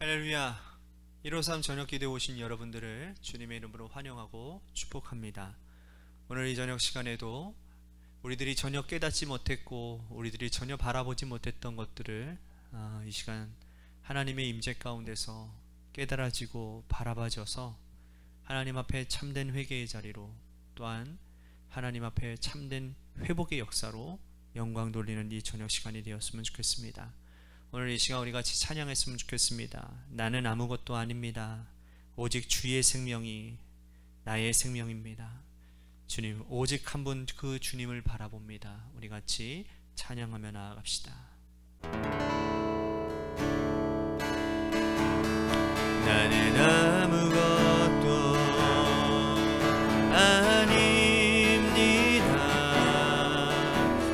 할렐루야. 153 저녁 기도에 오신 여러분들을 주님의 이름으로 환영하고 축복합니다. 오늘 이 저녁 시간에도 우리들이 전혀 깨닫지 못했고 우리들이 전혀 바라보지 못했던 것들을 이 시간 하나님의 임재 가운데서 깨달아지고 바라봐져서 하나님 앞에 참된 회개의 자리로, 또한 하나님 앞에 참된 회복의 역사로 영광 돌리는 이 저녁 시간이 되었으면 좋겠습니다. 오늘 이 시간 우리 같이 찬양했으면 좋겠습니다. 나는 아무것도 아닙니다. 오직 주의 생명이 나의 생명입니다. 주님, 오직 한 분 그 주님을 바라봅니다. 우리 같이 찬양하며 나아갑시다. 나는 아무것도 아닙니다.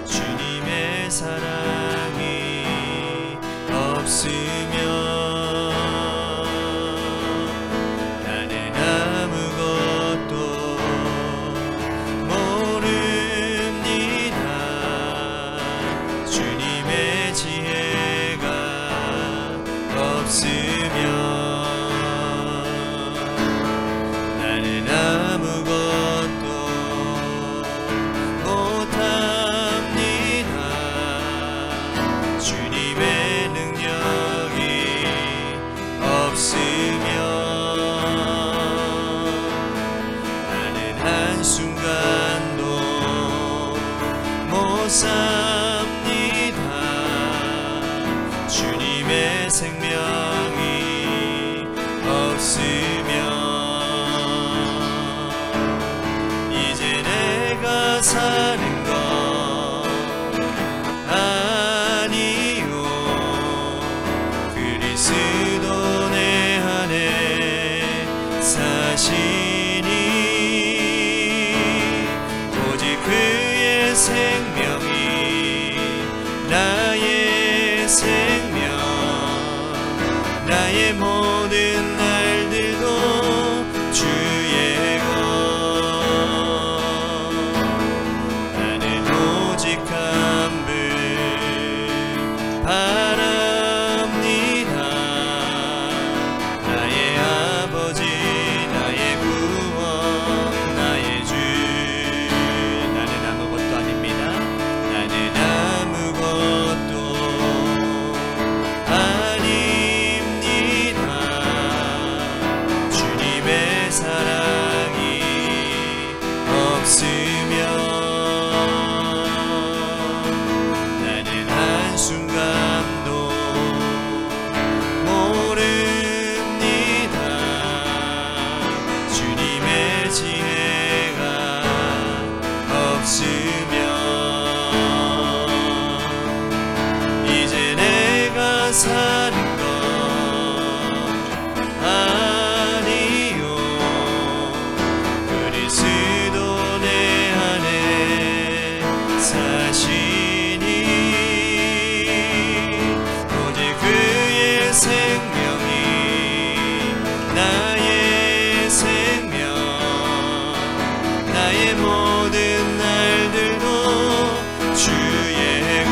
주님의 사랑이 없으면 나는 아무것도 모릅니다. 주님의 지혜가 없으면 나는 아무것도 못합니다. 주님의 없으면 나는 한순간도 못 삽니다. 주님의 생명이 없으면 이제 내가 사는 것 아니요, 그리스도 사시니 오직 그의 생명이 나의 생명, 나의 모든 날들도 주의 것. 나는 오직 한 분 바랍니다. 나의 아버지, 나의 구원, 나의 주. 나는 아무것도 아닙니다. 나는 아무것도 아닙니다. 주님의 사랑이 없으면 나는 한순간도 모릅니다. 주님의 지혜가 없으면 이제 내가 사는 것 아니요, 그리스도 내 안에 사시니 오직 그의 생명이 나의 생명, 나의 모든 날들도 주의 것.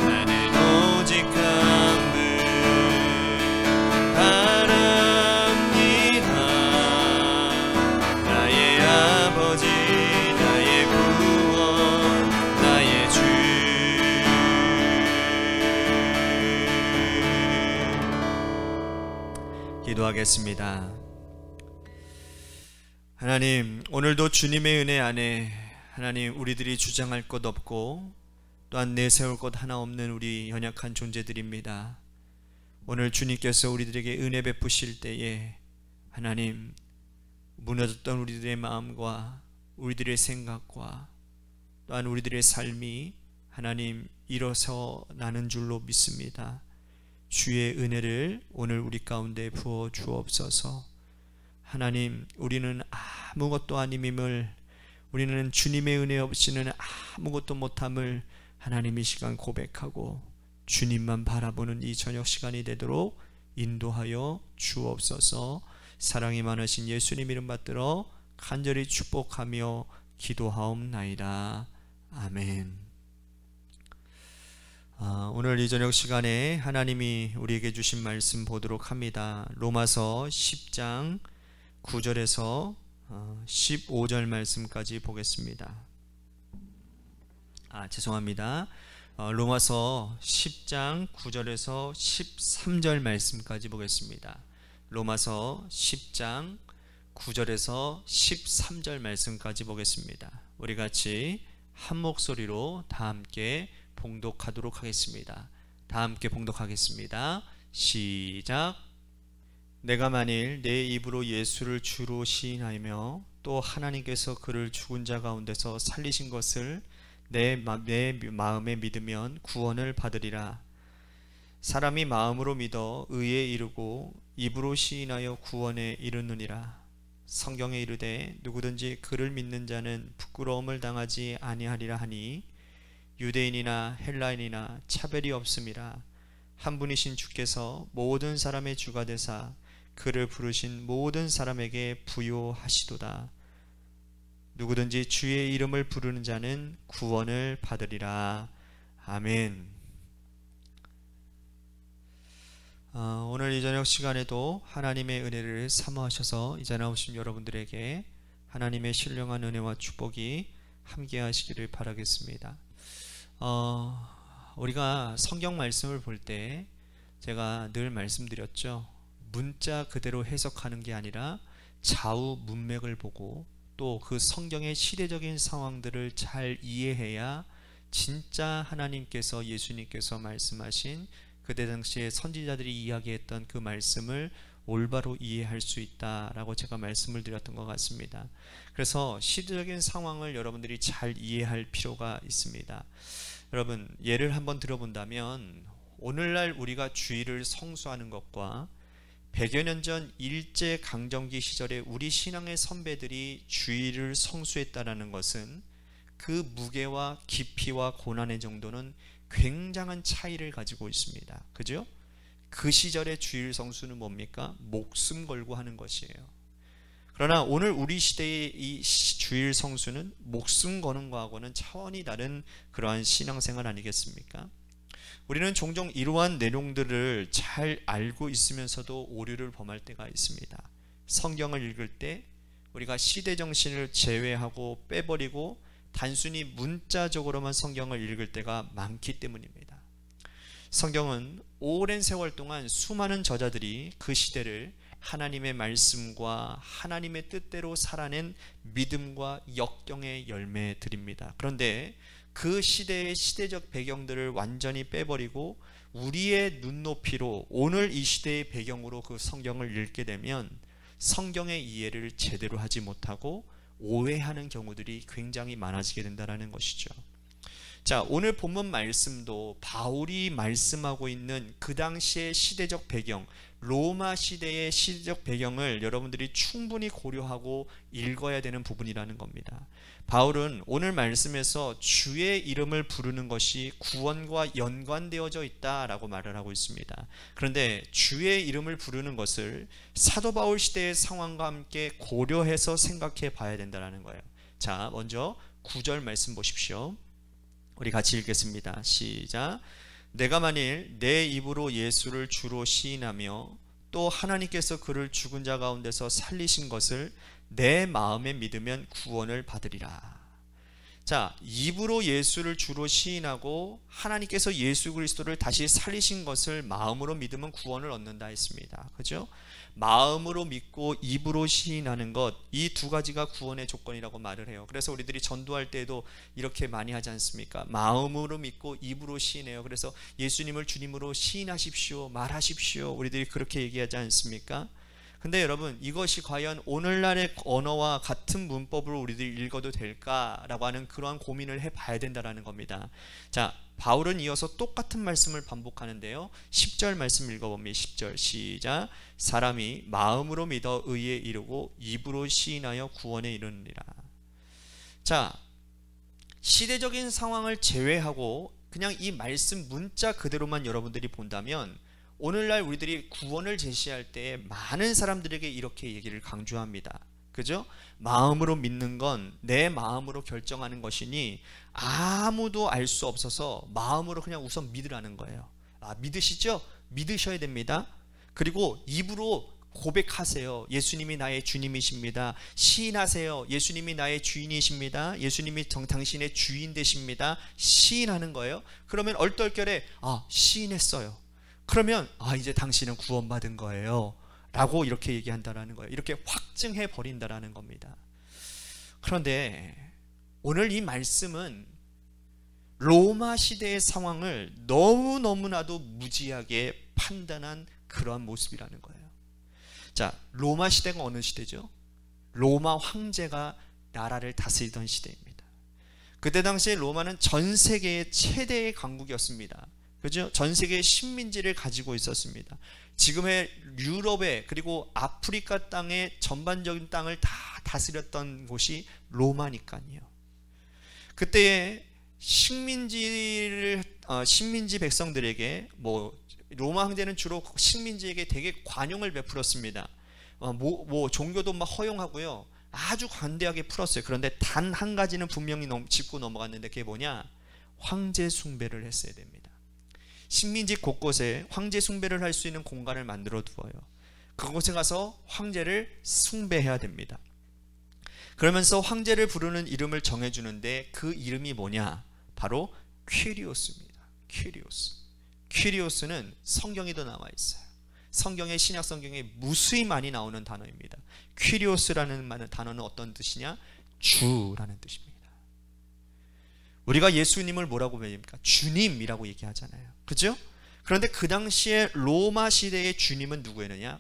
나는 오직 한 분 바랍니다. 나의 아버지, 나의 구원, 나의 주. 기도하겠습니다. 하나님, 오늘도 주님의 은혜 안에 하나님 우리들이 주장할 것 없고 또한 내세울 것 하나 없는 우리 연약한 존재들입니다. 오늘 주님께서 우리들에게 은혜 베푸실 때에 하나님 무너졌던 우리들의 마음과 우리들의 생각과 또한 우리들의 삶이 하나님 일어서 나는 줄로 믿습니다. 주의 은혜를 오늘 우리 가운데 부어 주옵소서. 하나님, 우리는 아무것도 아님임을, 우리는 주님의 은혜 없이는 아무것도 못함을 하나님 이 시간 고백하고 주님만 바라보는 이 저녁 시간이 되도록 인도하여 주옵소서. 사랑이 많으신 예수님 이름 받들어 간절히 축복하며 기도하옵나이다. 아멘. 오늘 이 저녁 시간에 하나님이 우리에게 주신 말씀 보도록 합니다. 로마서 10장 9절에서 15절 말씀까지 보겠습니다. 죄송합니다. 로마서 10장 9절에서 13절 말씀까지 보겠습니다. 로마서 10장 9절에서 13절 말씀까지 보겠습니다. 우리 같이 한 목소리로 다 함께 봉독하도록 하겠습니다. 다 함께 봉독하겠습니다. 시작. 내가 만일 내 입으로 예수를 주로 시인하며 또 하나님께서 그를 죽은 자 가운데서 살리신 것을 내 마음에 믿으면 구원을 받으리라. 사람이 마음으로 믿어 의에 이르고 입으로 시인하여 구원에 이르느니라. 성경에 이르되 누구든지 그를 믿는 자는 부끄러움을 당하지 아니하리라 하니 유대인이나 헬라인이나 차별이 없음이라. 한 분이신 주께서 모든 사람의 주가 되사 그를 부르신 모든 사람에게 부요하시도다. 누구든지 주의 이름을 부르는 자는 구원을 받으리라. 아멘. 오늘 이 저녁 시간에도 하나님의 은혜를 사모하셔서 이 자리에 오신 여러분들에게 하나님의 신령한 은혜와 축복이 함께 하시기를 바라겠습니다. 우리가 성경 말씀을 볼 때 제가 늘 말씀드렸죠. 문자 그대로 해석하는 게 아니라 좌우 문맥을 보고 또 그 성경의 시대적인 상황들을 잘 이해해야 진짜 하나님께서 예수님께서 말씀하신 그때 당시에 선지자들이 이야기했던 그 말씀을 올바로 이해할 수 있다라고 제가 말씀을 드렸던 것 같습니다. 그래서 시대적인 상황을 여러분들이 잘 이해할 필요가 있습니다. 여러분, 예를 한번 들어본다면 오늘날 우리가 주일을 성수하는 것과 100여 년 전 일제강점기 시절에 우리 신앙의 선배들이 주일을 성수했다는 것은 그 무게와 깊이와 고난의 정도는 굉장한 차이를 가지고 있습니다. 그죠? 그 시절의 주일 성수는 뭡니까? 목숨 걸고 하는 것이에요. 그러나 오늘 우리 시대의 이 주일 성수는 목숨 거는 거하고는 차원이 다른 그러한 신앙생활 아니겠습니까? 우리는 종종 이러한 내용들을 잘 알고 있으면서도 오류를 범할 때가 있습니다. 성경을 읽을 때 우리가 시대 정신을 제외하고 빼버리고 단순히 문자적으로만 성경을 읽을 때가 많기 때문입니다. 성경은 오랜 세월 동안 수많은 저자들이 그 시대를 하나님의 말씀과 하나님의 뜻대로 살아낸 믿음과 역경의 열매들입니다. 그런데 그 시대의 시대적 배경들을 완전히 빼버리고 우리의 눈높이로 오늘 이 시대의 배경으로 그 성경을 읽게 되면 성경의 이해를 제대로 하지 못하고 오해하는 경우들이 굉장히 많아지게 된다는 것이죠. 자, 오늘 본문 말씀도 바울이 말씀하고 있는 그 당시의 시대적 배경, 로마 시대의 시대적 배경을 여러분들이 충분히 고려하고 읽어야 되는 부분이라는 겁니다. 바울은 오늘 말씀에서 주의 이름을 부르는 것이 구원과 연관되어져 있다라고 말을 하고 있습니다. 그런데 주의 이름을 부르는 것을 사도 바울 시대의 상황과 함께 고려해서 생각해 봐야 된다는 거예요. 자, 먼저 9절 말씀 보십시오. 우리 같이 읽겠습니다. 시작. 내가 만일 내 입으로 예수를 주로 시인하며 또 하나님께서 그를 죽은 자 가운데서 살리신 것을 내 마음에 믿으면 구원을 받으리라. 자, 입으로 예수를 주로 시인하고 하나님께서 예수 그리스도를 다시 살리신 것을 마음으로 믿으면 구원을 얻는다 했습니다. 그죠? 마음으로 믿고 입으로 시인하는 것, 이 두 가지가 구원의 조건이라고 말을 해요. 그래서 우리들이 전도할 때도 이렇게 많이 하지 않습니까? 마음으로 믿고 입으로 시인해요. 그래서 예수님을 주님으로 시인하십시오, 말하십시오. 우리들이 그렇게 얘기하지 않습니까? 근데 여러분, 이것이 과연 오늘날의 언어와 같은 문법으로 우리들이 읽어도 될까라고 하는 그러한 고민을 해봐야 된다는 겁니다. 자, 바울은 이어서 똑같은 말씀을 반복하는데요. 10절 말씀 읽어봅니다. 10절 시작. 사람이 마음으로 믿어 의에 이르고 입으로 시인하여 구원에 이르느니라. 자, 시대적인 상황을 제외하고 그냥 이 말씀 문자 그대로만 여러분들이 본다면 오늘날 우리들이 구원을 제시할 때 많은 사람들에게 이렇게 얘기를 강조합니다. 그죠? 마음으로 믿는 건 내 마음으로 결정하는 것이니 아무도 알 수 없어서 마음으로 그냥 우선 믿으라는 거예요. 믿으시죠? 믿으셔야 됩니다. 그리고 입으로 고백하세요. 예수님이 나의 주님이십니다. 시인하세요. 예수님이 나의 주인이십니다. 예수님이 당신의 주인 되십니다. 시인하는 거예요. 그러면 얼떨결에 시인했어요. 그러면 이제 당신은 구원받은 거예요 라고 이렇게 얘기한다라는 거예요. 이렇게 확증해 버린다라는 겁니다. 그런데 오늘 이 말씀은 로마 시대의 상황을 너무너무나도 무지하게 판단한 그러한 모습이라는 거예요. 자, 로마 시대가 어느 시대죠? 로마 황제가 나라를 다스리던 시대입니다. 그때 당시에 로마는 전 세계의 최대의 강국이었습니다. 그죠? 전 세계의 식민지를 가지고 있었습니다. 지금의 유럽에 그리고 아프리카 땅의 전반적인 땅을 다 다스렸던 곳이 로마니까요. 그때의 식민지 백성들에게 로마 황제는 주로 식민지에게 되게 관용을 베풀었습니다. 종교도 막 허용하고요. 아주 관대하게 풀었어요. 그런데 단 한 가지는 분명히 짚고 넘어갔는데 그게 뭐냐? 황제 숭배를 했어야 됩니다. 식민지 곳곳에 황제 숭배를 할 수 있는 공간을 만들어 두어요. 그곳에 가서 황제를 숭배해야 됩니다. 그러면서 황제를 부르는 이름을 정해주는데 그 이름이 뭐냐? 바로 퀴리오스입니다. 퀴리오스는 성경에도 나와 있어요. 신약 성경에 무수히 많이 나오는 단어입니다. 퀴리오스라는 단어는 어떤 뜻이냐? 주라는 뜻입니다. 우리가 예수님을 뭐라고 부릅니까? 주님이라고 얘기하잖아요. 그죠? 그런데 그 당시에 로마 시대의 주님은 누구였느냐?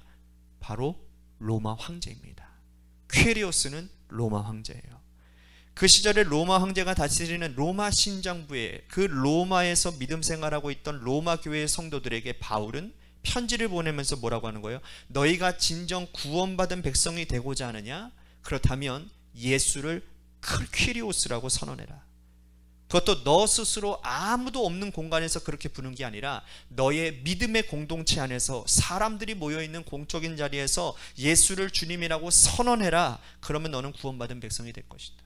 바로 로마 황제입니다. 퀴리오스는 로마 황제예요. 그 시절에 로마 황제가 다스리는 로마 신장부에 그 로마에서 믿음 생활하고 있던 로마 교회의 성도들에게 바울은 편지를 보내면서 뭐라고 하는 거예요? 너희가 진정 구원받은 백성이 되고자 하느냐? 그렇다면 예수를 퀴리오스라고 선언해라. 그것도 너 스스로 아무도 없는 공간에서 그렇게 부르는 게 아니라 너의 믿음의 공동체 안에서 사람들이 모여있는 공적인 자리에서 예수를 주님이라고 선언해라. 그러면 너는 구원받은 백성이 될 것이다.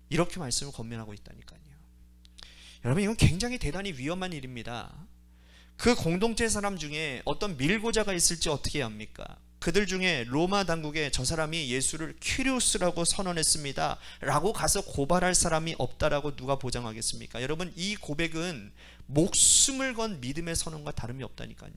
이렇게 말씀을 권면하고 있다니까요. 여러분, 이건 굉장히 대단히 위험한 일입니다. 그 공동체 사람 중에 어떤 밀고자가 있을지 어떻게 합니까? 그들 중에 로마 당국에 저 사람이 예수를 퀴리오스라고 선언했습니다 라고 가서 고발할 사람이 없다라고 누가 보장하겠습니까? 여러분, 이 고백은 목숨을 건 믿음의 선언과 다름이 없다니까요.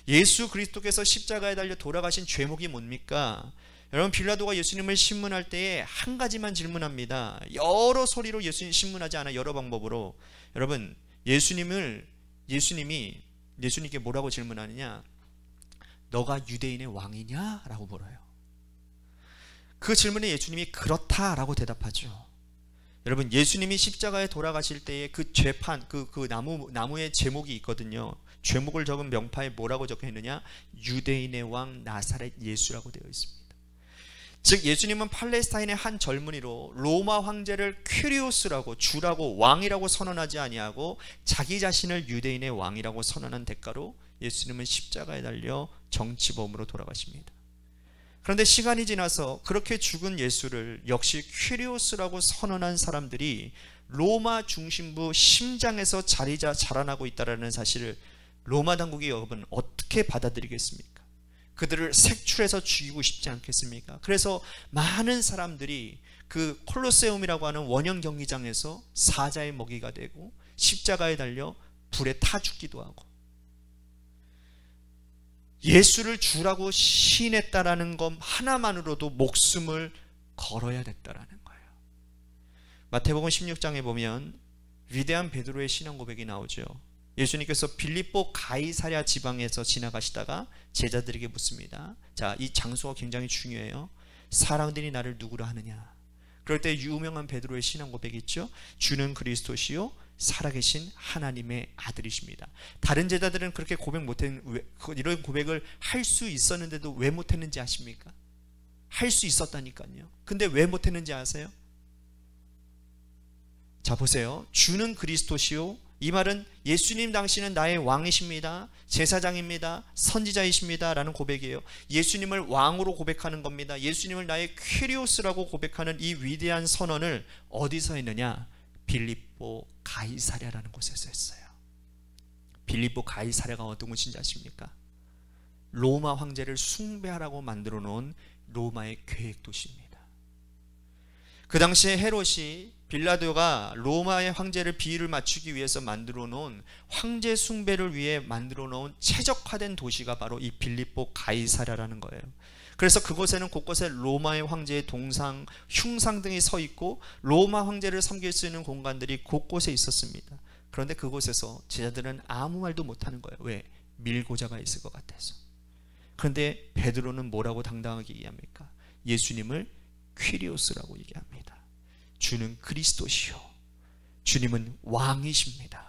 예수 그리스도께서 십자가에 달려 돌아가신 죄목이 뭡니까? 여러분, 빌라도가 예수님을 신문할 때에 한 가지만 질문합니다. 여러 소리로 예수님 신문하지 않아. 여러 방법으로. 여러분, 예수님께 뭐라고 질문하느냐? 너가 유대인의 왕이냐? 라고 물어요. 그 질문에 예수님이 그렇다라고 대답하죠. 여러분, 예수님이 십자가에 돌아가실 때에 그 죄판, 그 나무의 제목이 있거든요. 죄목을 적은 명파에 뭐라고 적혀 있느냐? 유대인의 왕 나사렛 예수라고 되어 있습니다. 즉, 예수님은 팔레스타인의 한 젊은이로 로마 황제를 퀴리오스라고, 주라고, 왕이라고 선언하지 아니하고 자기 자신을 유대인의 왕이라고 선언한 대가로 예수님은 십자가에 달려 정치범으로 돌아가십니다. 그런데 시간이 지나서 그렇게 죽은 예수를 역시 퀴리오스라고 선언한 사람들이 로마 중심부 심장에서 자라나고 있다는 사실을 로마 당국이 여러분 어떻게 받아들이겠습니까? 그들을 색출해서 죽이고 싶지 않겠습니까? 그래서 많은 사람들이 그 콜로세움이라고 하는 원형 경기장에서 사자의 먹이가 되고 십자가에 달려 불에 타 죽기도 하고, 예수를 주라고 시인했다라는 것 하나만으로도 목숨을 걸어야 됐다라는 거예요. 마태복음 16장에 보면 위대한 베드로의 신앙 고백이 나오죠. 예수님께서 빌립보 가이사랴 지방에서 지나가시다가 제자들에게 묻습니다. 자, 이 장소가 굉장히 중요해요. 사람들이 나를 누구라 하느냐? 그럴 때 유명한 베드로의 신앙 고백이 있죠. 주는 그리스도시요 살아계신 하나님의 아들이십니다. 다른 제자들은 그렇게 이런 고백을 할 수 있었는데도 왜 못했는지 아십니까? 할 수 있었다니까요. 근데 왜 못했는지 아세요? 자, 보세요. 주는 그리스도시요 이 말은 예수님 당신은 나의 왕이십니다, 제사장입니다, 선지자이십니다 라는 고백이에요. 예수님을 왕으로 고백하는 겁니다. 예수님을 나의 퀴리오스라고 고백하는 이 위대한 선언을 어디서 했느냐? 빌립보 가이사랴라는 곳에서 했어요. 빌립보 가이사랴가 어떤 곳인지 아십니까? 로마 황제를 숭배하라고 만들어 놓은 로마의 계획 도시입니다. 그 당시에 헤롯이 빌라도가 로마의 황제를 비위를 맞추기 위해서 만들어 놓은 황제 숭배를 위해 만들어 놓은 최적화된 도시가 바로 이 빌립보 가이사랴라는 거예요. 그래서 그곳에는 곳곳에 로마의 황제의 동상, 흉상 등이 서 있고 로마 황제를 섬길 수 있는 공간들이 곳곳에 있었습니다. 그런데 그곳에서 제자들은 아무 말도 못하는 거예요. 왜? 밀고자가 있을 것 같아서. 그런데 베드로는 뭐라고 당당하게 얘기합니까? 예수님을 퀴리오스라고 얘기합니다. 주는 그리스도시요, 주님은 왕이십니다.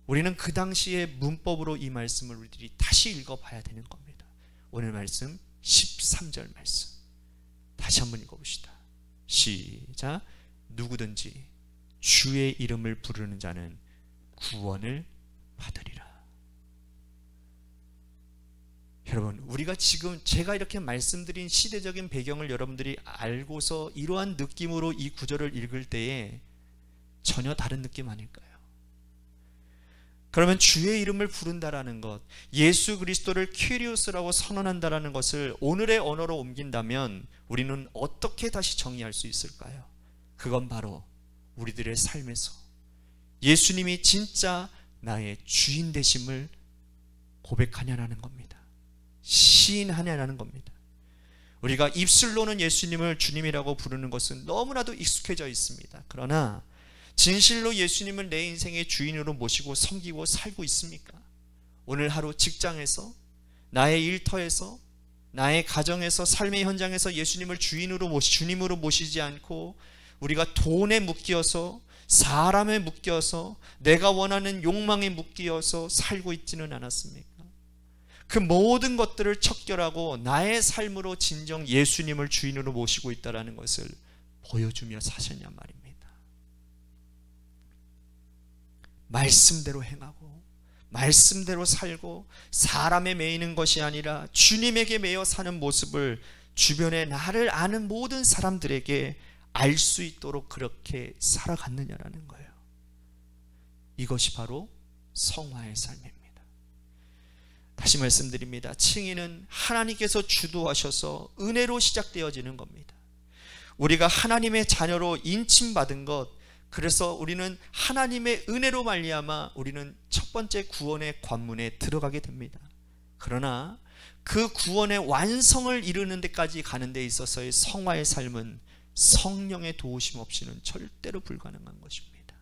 우리는 그 당시의 문법으로 이 말씀을 우리들이 다시 읽어봐야 되는 겁니다. 오늘 말씀 13절 말씀 다시 한번 읽어봅시다. 시작. 누구든지 주의 이름을 부르는 자는 구원을 받으리라. 여러분, 우리가 지금 제가 이렇게 말씀드린 시대적인 배경을 여러분들이 알고서 이러한 느낌으로 이 구절을 읽을 때에 전혀 다른 느낌 아닐까요? 그러면 주의 이름을 부른다라는 것, 예수 그리스도를 퀴리오스라고 선언한다라는 것을 오늘의 언어로 옮긴다면 우리는 어떻게 다시 정의할 수 있을까요? 그건 바로 우리들의 삶에서 예수님이 진짜 나의 주인 되심을 고백하냐라는 겁니다. 시인하냐라는 겁니다. 우리가 입술로는 예수님을 주님이라고 부르는 것은 너무나도 익숙해져 있습니다. 그러나 진실로 예수님을 내 인생의 주인으로 모시고 섬기고 살고 있습니까? 오늘 하루 직장에서, 나의 일터에서, 나의 가정에서, 삶의 현장에서 예수님을 주님으로 모시지 않고 우리가 돈에 묶여서, 사람에 묶여서, 내가 원하는 욕망에 묶여서 살고 있지는 않았습니까? 그 모든 것들을 척결하고 나의 삶으로 진정 예수님을 주인으로 모시고 있다는 것을 보여주며 사셨냔 말입니다. 말씀대로 행하고 말씀대로 살고 사람에 매이는 것이 아니라 주님에게 매여 사는 모습을 주변에 나를 아는 모든 사람들에게 알 수 있도록 그렇게 살아갔느냐라는 거예요. 이것이 바로 성화의 삶입니다. 다시 말씀드립니다. 칭의는 하나님께서 주도하셔서 은혜로 시작되어지는 겁니다. 우리가 하나님의 자녀로 인침받은 것, 그래서 우리는 하나님의 은혜로 말미암아 우리는 첫 번째 구원의 관문에 들어가게 됩니다. 그러나 그 구원의 완성을 이루는 데까지 가는 데 있어서의 성화의 삶은 성령의 도우심 없이는 절대로 불가능한 것입니다.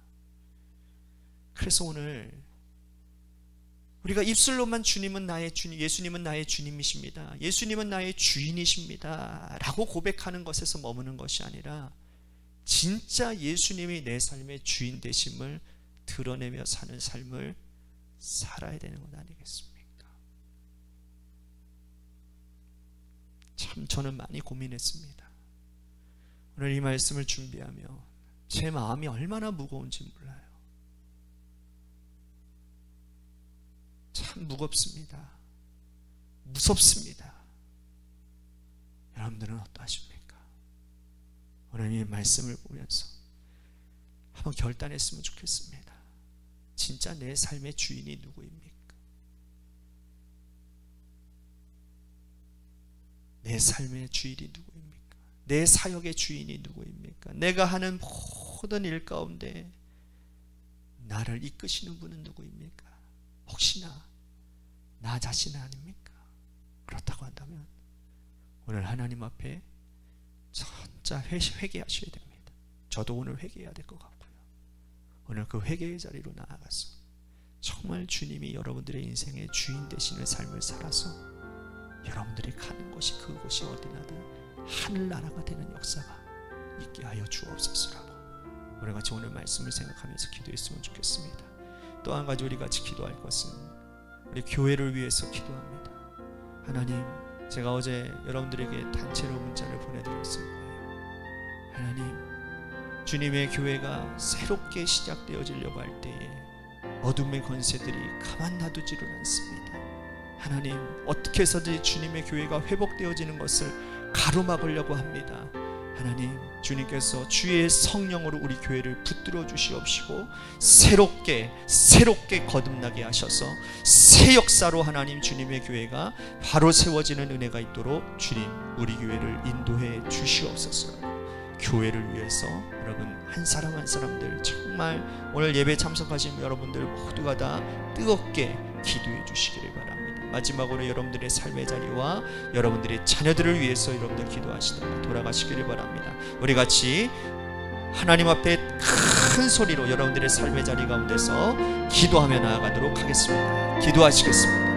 그래서 오늘 우리가 입술로만 주님은 나의 주님, 예수님은 나의 주님이십니다, 예수님은 나의 주인이십니다 라고 고백하는 것에서 머무는 것이 아니라 진짜 예수님이 내 삶의 주인 되심을 드러내며 사는 삶을 살아야 되는 것 아니겠습니까? 참 저는 많이 고민했습니다. 오늘 이 말씀을 준비하며 제 마음이 얼마나 무거운지 몰라요. 참 무겁습니다. 무섭습니다. 여러분들은 어떠하십니까? 오늘 이 말씀을 보면서 한번 결단했으면 좋겠습니다. 진짜 내 삶의 주인이 누구입니까? 내 삶의 주인이 누구입니까? 내 사역의 주인이 누구입니까? 내가 하는 모든 일 가운데 나를 이끄시는 분은 누구입니까? 혹시나 나 자신 아닙니까? 그렇다고 한다면 오늘 하나님 앞에 진짜 회개하셔야 됩니다. 저도 오늘 회개해야 될 것 같고요. 오늘 그 회개의 자리로 나아가서 정말 주님이 여러분들의 인생의 주인 되시는 삶을 살아서 여러분들이 가는 곳이 그곳이 어디나든 하늘나라가 되는 역사가 있게 하여 주옵소서라고 우리 같이 오늘 말씀을 생각하면서 기도했으면 좋겠습니다. 또 한 가지 우리 같이 기도할 것은 우리 교회를 위해서 기도합니다. 하나님, 제가 어제 여러분들에게 단체로 문자를 보내드렸을 거예요. 하나님, 주님의 교회가 새롭게 시작되어지려고 할 때에 어둠의 권세들이 가만 놔두지를 않습니다. 하나님, 어떻게 해서든지 주님의 교회가 회복되어지는 것을 가로막으려고 합니다. 하나님, 주님께서 주의 성령으로 우리 교회를 붙들어 주시옵시고 새롭게 거듭나게 하셔서 새 역사로 하나님 주님의 교회가 바로 세워지는 은혜가 있도록 주님 우리 교회를 인도해 주시옵소서. 교회를 위해서 여러분 한 사람 한 사람들 정말 오늘 예배 참석하신 여러분들 모두가 다 뜨겁게 기도해 주시기를 바랍니다. 마지막으로 여러분들의 삶의 자리와 여러분들의 자녀들을 위해서 여러분들 기도하시다가 돌아가시기를 바랍니다. 우리 같이 하나님 앞에 큰 소리로 여러분들의 삶의 자리 가운데서 기도하며 나아가도록 하겠습니다. 기도하시겠습니다.